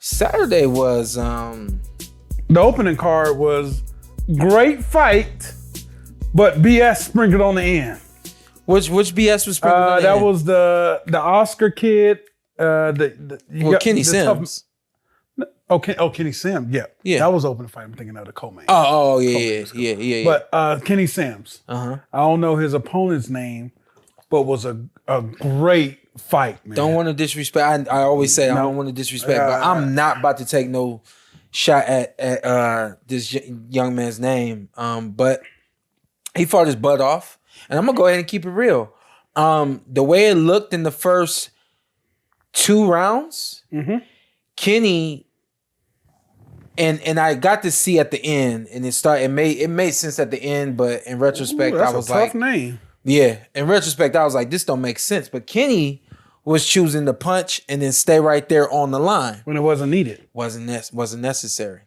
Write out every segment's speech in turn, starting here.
Saturday was The opening card was great fight, but BS sprinkled on the end. which BS was sprinkled on the That end? was the Oscar kid. Kenny Sims. Kenny Sims. Yeah. Yeah. That was open fight. I'm thinking of the co-main. Oh yeah. But Kenny Sims. I don't know his opponent's name, but was a great fight, man. Don't want to disrespect. I always say I don't want to disrespect, but I'm not about to take no shot at this young man's name. But he fought his butt off, and I'm gonna go ahead and keep it real. The way it looked in the first 2 rounds, Kenny, and I got to see at the end, and it made sense at the end, but in retrospect, that's I was a tough like, name. yeah. In retrospect, I was like, this don't make sense. But Kenny was choosing to punch and then stay right there on the line. When it wasn't needed. Wasn't necessary.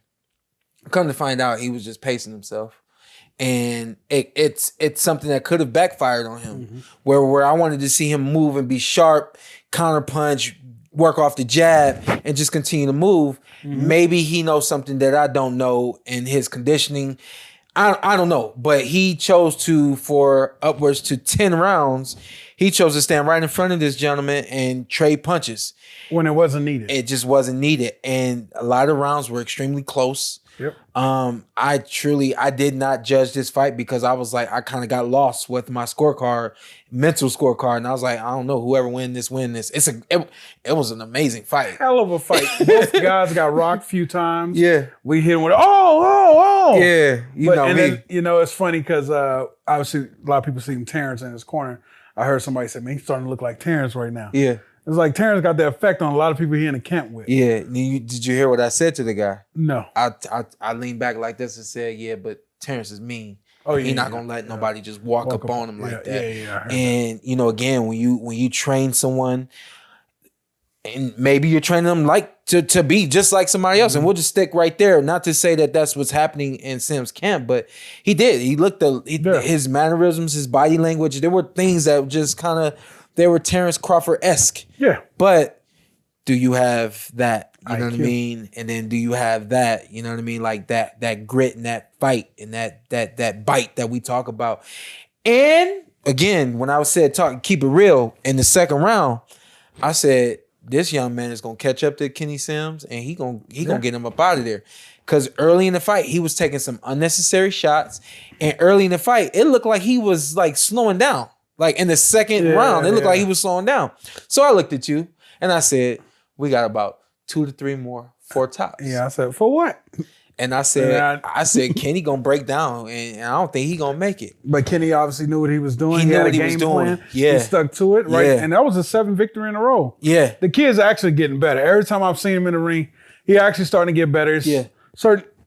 Come to find out, he was just pacing himself. And it's something that could have backfired on him. Where I wanted to see him move and be sharp, counter punch, work off the jab, and just continue to move. Maybe he knows something that I don't know in his conditioning. I don't know, but he chose to, for upwards to 10 rounds, he chose to stand right in front of this gentleman and trade punches. When it wasn't needed. It just wasn't needed. And a lot of rounds were extremely close. Yep. I did not judge this fight because I was like, I kind of got lost with my scorecard, mental scorecard. And I was like, I don't know, whoever win this. It was an amazing fight. Hell of a fight. Both guys got rocked a few times. Yeah. We hit him with, oh. Yeah. Then, it's funny because obviously a lot of people see Terrence in his corner. I heard somebody say, man, he's starting to look like Terrence right now. Yeah. It's like Terrence got the effect on a lot of people he in the camp with. Yeah. Did you hear what I said to the guy? No. I leaned back like this and said, yeah, but Terrence is mean. Oh, yeah. He's not gonna let nobody just walk up on him like that. Yeah. And again, when you train someone, and maybe you're training them like to be just like somebody else, and we'll just stick right there. Not to say that that's what's happening in Sims' camp, but he did. He looked his mannerisms, his body language. There were things that just kind of they were Terrence Crawford-esque. Yeah. But do you have that? You know what I IQ. mean? And then do you have that? You know what I mean? Like that grit and that fight and that bite that we talk about. And again, when I keep it real in the second round, I said this young man is gonna catch up to Kenny Sims and he gonna get him up out of there. Because early in the fight, he was taking some unnecessary shots, and early in the fight, it looked like he was like slowing down. Like in the second round, it looked like he was slowing down. So I looked at you and I said, we got about 2 to 3 more, 4 tops. Yeah, I said, for what? And I said, Kenny gonna break down, and I don't think he gonna make it. But Kenny obviously knew what he was doing. He knew had what a he was game doing. plan. Yeah. He stuck to it, right? Yeah. And that was a 7th victory in a row. Yeah. The kid's actually getting better. Every time I've seen him in the ring, he actually starting to get better.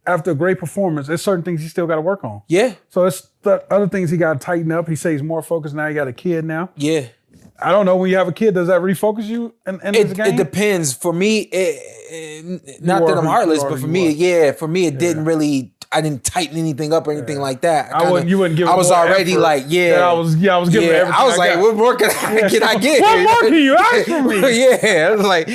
After a great performance, there's certain things he still got to work on. Yeah. So it's the other things he got to tighten up. He says he's more focused now. He got a kid now. Yeah. I don't know, when you have a kid, does that refocus you in this game? It depends. For me, not that I'm heartless, but for me, it didn't really. I didn't tighten anything up or anything like that. You wouldn't give. I was already effort. like, I was giving everything. I was like, what more can I get? What more can you ask from me? Yeah, I was like,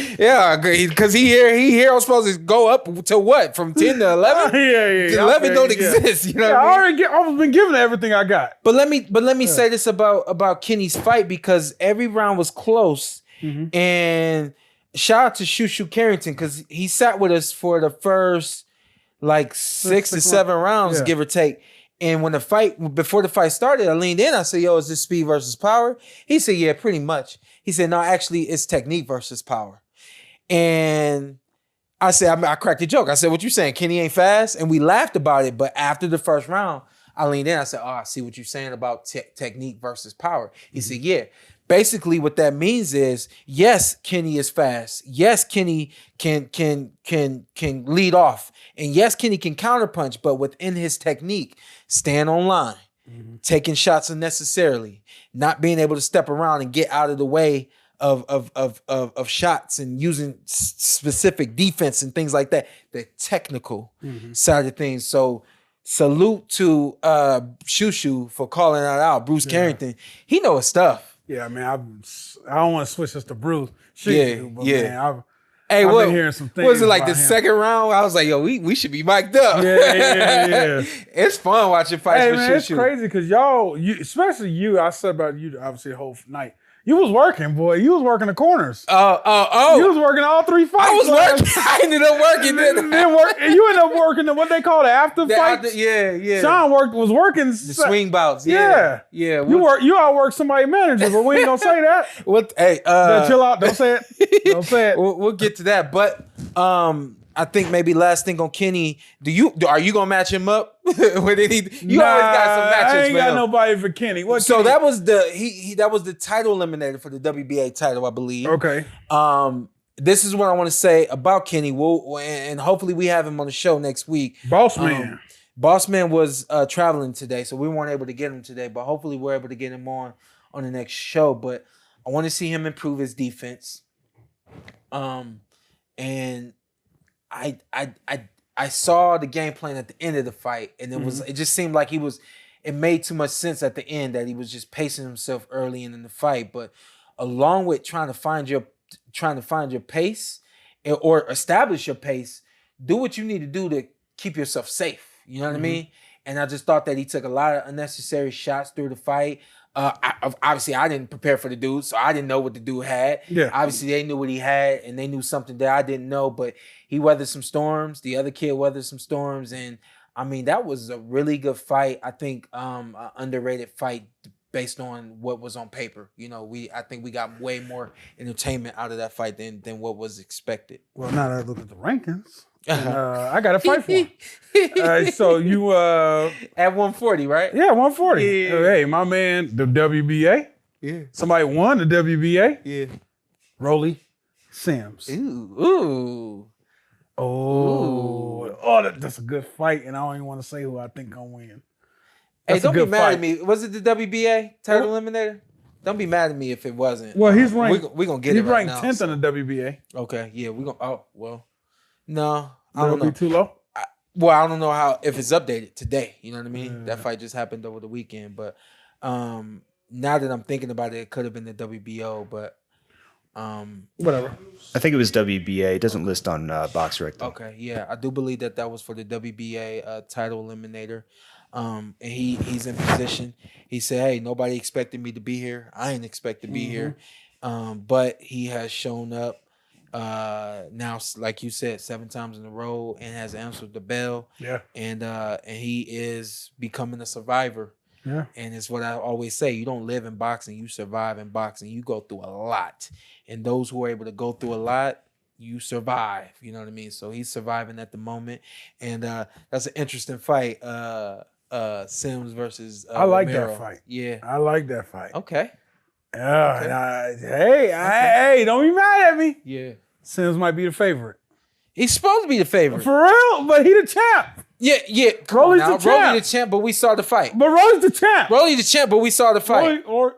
because he was supposed to go up to what, from 10 to 11? 11 don't exist. You know, I've been giving everything I got. But let me say this about Kenny's fight, because every round was close, and shout out to Shushu Carrington, because he sat with us for the first like 6 to 7 rounds, give or take. And before the fight started, I leaned in. I said, yo, is this speed versus power? He said, yeah, pretty much. He said, no, actually, it's technique versus power. And I said, I cracked a joke. I said, what you saying? Kenny ain't fast? And we laughed about it. But after the first round, I leaned in. I said, I see what you're saying about technique versus power. He said, yeah. Basically, what that means is, yes, Kenny is fast. Yes, Kenny can lead off. And yes, Kenny can counterpunch, but within his technique, stand on line, taking shots unnecessarily, not being able to step around and get out of the way of shots, and using specific defense and things like that. The technical side of things. So salute to Shushu for calling that out. Bruce Carrington, he know his stuff. Yeah, man, I don't want to switch this to Bruce. Man, Hey, I've what been hearing some things. Was it like the about him. second round? I was like, yo, we should be mic'd up. Yeah. It's fun watching fights Hey, with man, it's crazy because y'all, especially you, I said about you obviously the whole night. You was working, boy. You was working the corners. Oh. You was working all three fights. I was working. I ended up working. And you ended up working what they call the after fights. Yeah. Sean was working the swing bouts. Yeah. You outworked somebody's manager, but we ain't gonna say that. Hey, chill out. Don't say it. Don't say it. We'll get to that, but I think maybe last thing on Kenny. Are you gonna match him up with any? You always got some matches. I ain't for got him. nobody for Kenny. What? So Kenny? that was that was the title eliminator for the WBA title, I believe. Okay. This is what I want to say about Kenny. And hopefully we have him on the show next week. Boss man. Boss man was traveling today, so we weren't able to get him today. But hopefully we're able to get him on the next show. But I want to see him improve his defense. And I saw the game plan at the end of the fight, and it just seemed like it made too much sense at the end that he was just pacing himself early in the fight. But along with trying to find your pace or establish your pace, do what you need to do to keep yourself safe. You know what I mean? And I just thought that he took a lot of unnecessary shots through the fight. Obviously, I didn't prepare for the dude, so I didn't know what the dude had. Yeah. Obviously, they knew what he had, and they knew something that I didn't know, but he weathered some storms. The other kid weathered some storms, and I mean, that was a really good fight. I think an underrated fight based on what was on paper. You know, I think we got way more entertainment out of that fight than what was expected. Well, now that I look at the rankings, I got to fight for him. So you at 140, right? Yeah, 140. Yeah. Hey, my man, the WBA. Yeah. Somebody won the WBA. Yeah. Rolly Sims. Ooh. That's a good fight, and I don't even want to say who I think gonna win. Hey, don't be mad at me. Was it the WBA title eliminator? Don't be mad at me if it wasn't. Well, he's ranked. We're gonna get it right now. He's ranked 10th in the WBA. Okay, yeah, we're gonna. Oh well, no, I That'll don't know. be too low. I don't know if it's updated today. You know what I mean? That fight just happened over the weekend, but now that I'm thinking about it, it could have been the WBO, but whatever. I think it was WBA. It doesn't list on BoxRec though. Okay, yeah, I do believe that was for the WBA title eliminator. And he's in position. He said, "Hey, nobody expected me to be here. I ain't expect to be here." But he has shown up now, like you said, 7 times in a row, and has answered the bell. Yeah. And he is becoming a survivor. Yeah. And it's what I always say: you don't live in boxing, you survive in boxing. You go through a lot, and those who are able to go through a lot, you survive. You know what I mean? So he's surviving at the moment, and that's an interesting fight. Sims versus I like Romero. that fight. Yeah, I like that fight. Okay. Hey, don't be mad at me. Yeah. Sims might be the favorite. He's supposed to be the favorite. For real? But he the champ. Yeah. Rolly's the champ. Rolly the champ, but we saw the fight. But Rolly's the champ. Rolly the champ, but we saw the fight. All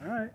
right.